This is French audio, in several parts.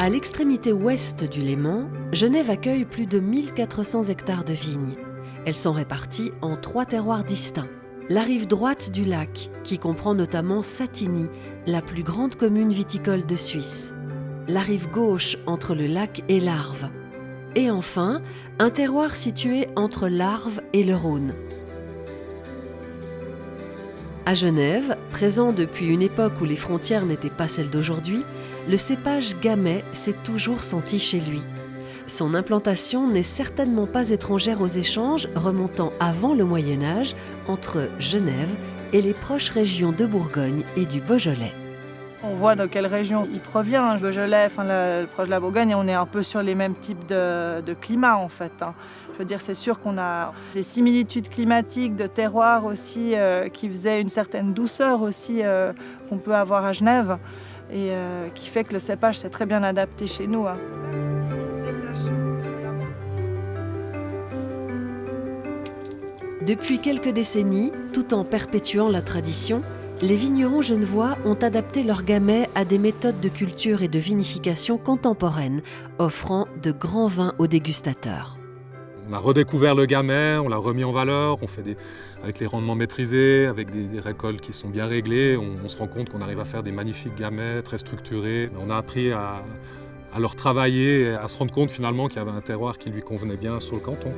À l'extrémité ouest du Léman, Genève accueille plus de 1400 hectares de vignes. Elles sont réparties en 3 terroirs distincts. La rive droite du lac, qui comprend notamment Satigny, la plus grande commune viticole de Suisse. La rive gauche entre le lac et l'Arve. Et enfin, un terroir situé entre l'Arve et le Rhône. À Genève, présent depuis une époque où les frontières n'étaient pas celles d'aujourd'hui, le cépage gamay s'est toujours senti chez lui. Son implantation n'est certainement pas étrangère aux échanges remontant avant le Moyen-Âge entre Genève et les proches régions de Bourgogne et du Beaujolais. On voit de quelle région il provient, Beaujolais, proche de la Bourgogne, et on est un peu sur les mêmes types de climat en fait. Je veux dire, c'est sûr qu'on a des similitudes climatiques, de terroirs aussi, qui faisaient une certaine douceur aussi qu'on peut avoir à Genève, et qui fait que le cépage s'est très bien adapté chez nous. Depuis quelques décennies, tout en perpétuant la tradition, les vignerons genevois ont adapté leur gamay à des méthodes de culture et de vinification contemporaines, offrant de grands vins aux dégustateurs. On a redécouvert le gamay, on l'a remis en valeur, avec les rendements maîtrisés, avec des récoltes qui sont bien réglées, on se rend compte qu'on arrive à faire des magnifiques gamay très structurés. On a appris à leur travailler, à se rendre compte finalement qu'il y avait un terroir qui lui convenait bien sur le canton.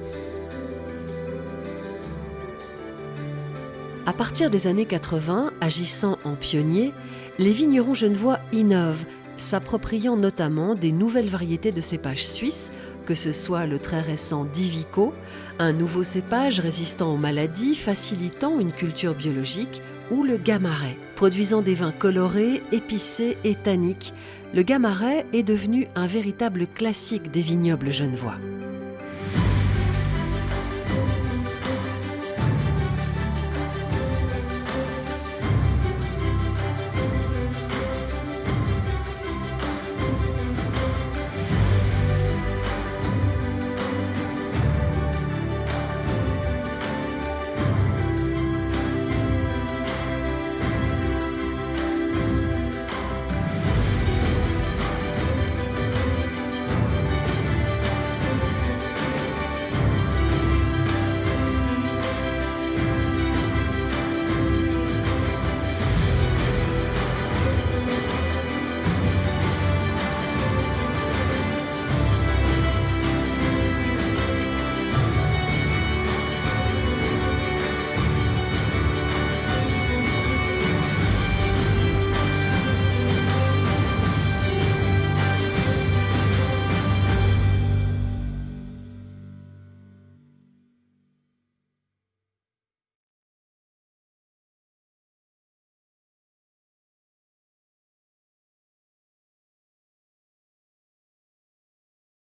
À partir des années 80, agissant en pionniers, les vignerons genevois innovent, s'appropriant notamment des nouvelles variétés de cépages suisses, que ce soit le très récent Divico, un nouveau cépage résistant aux maladies, facilitant une culture biologique, ou le Gamaret, produisant des vins colorés, épicés et tanniques. Le Gamaret est devenu un véritable classique des vignobles genevois.